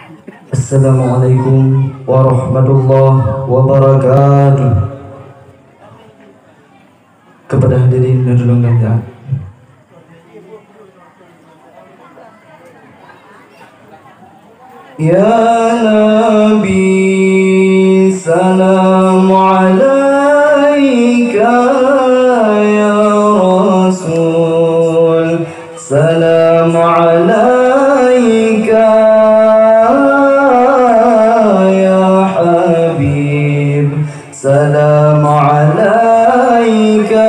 Assalamualaikum warahmatullahi wabarakatuh. Kepada hadirin dan undangan, ya Nabi, salam alaika, ya Rasul, salam alaika, ya Habib, salam alaika,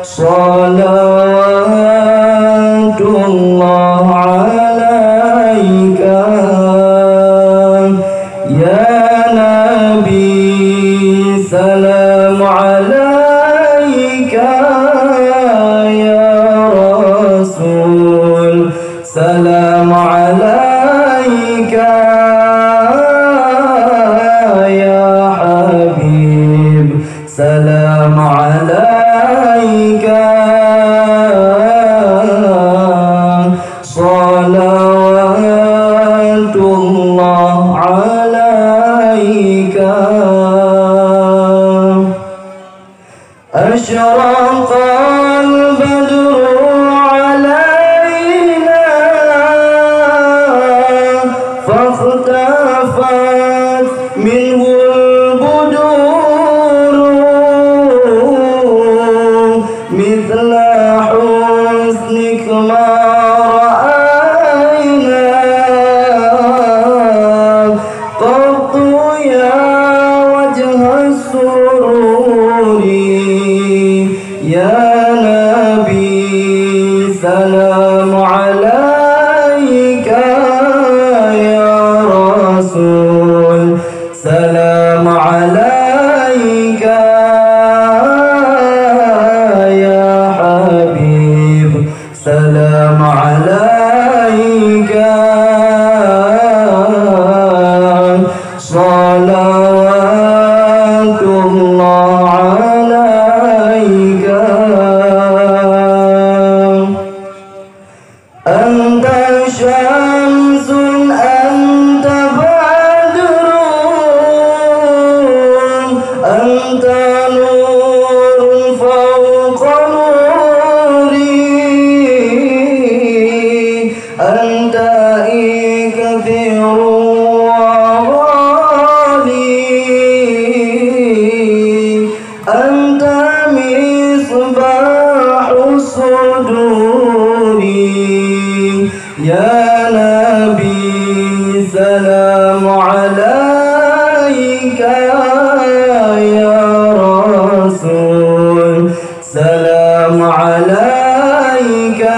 salawatullah alaika, ya Nabi, salam alaika, ya Rasul, salam alaika, ya Habib, salam alaika, salawatullah alaika. Asyraqal badru alaina fakhtafat minhul buduru mithla husnik ma ra'ayna qattu ya wajha sururi, ya Nabi, salam alaika, ya Rasul, salam alaika, ya Habib, salam alaika, salawatullah alaika. Anta syamsun anta badrun anta nurun fawqa nuri anta ikthirun wa ghali anta misbahu suduri, ya Nabi, salam alaika, ya Rasul, salam alaika,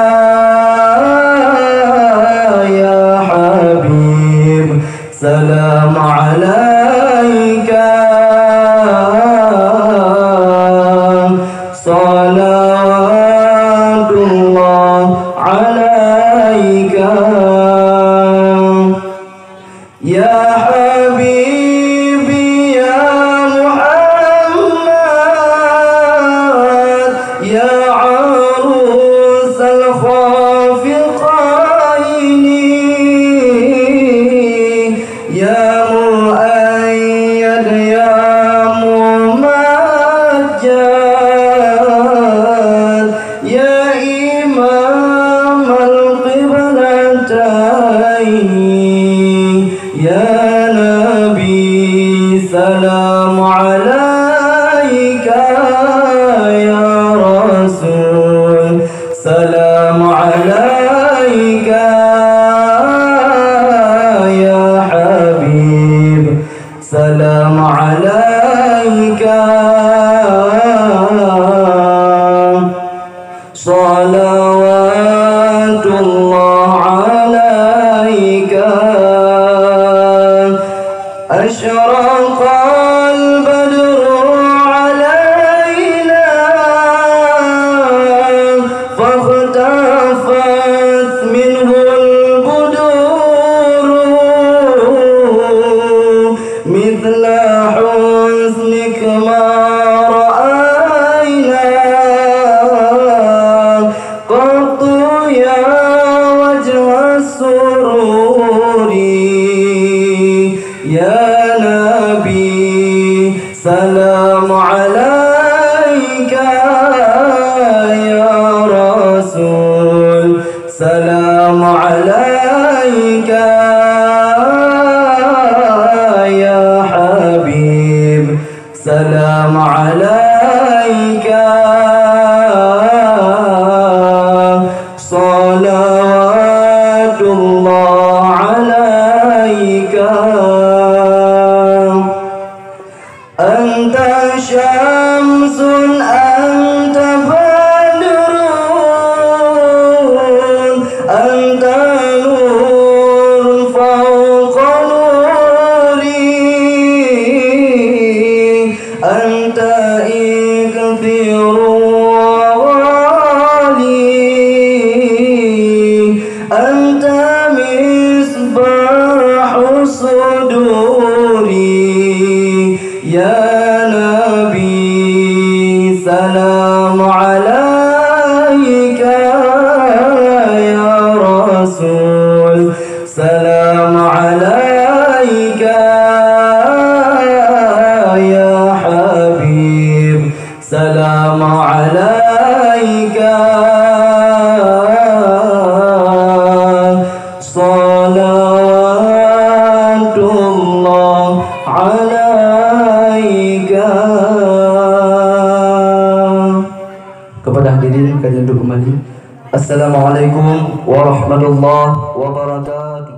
ya Habib, salam alaika, salawatullah alaika, ya Habibi, ya Muhammad, ya arus al-khafiqaini, ya mu'ayyad, ya mumajjad, ya imam al-qiblataini, ya Nabi, salam alaika, ya Rasul, salam alaika, ya Habib, salam alaika, salawatullah alaika. Asyraqal badru alaina fakhtafat minhul salam alaika ya Habib, salam alaika salawatullah alaika anta syamsun anta badrun anta nur fawqa nuri anta ikthirun أنت مصباح صدوري يا نبي سلام عليك يا رسول سلام عليك يا حبيب سلام عليك salawatullah alaika. Kepada hadirin kajian untuk kembali, assalamualaikum warahmatullahi wabarakatuh.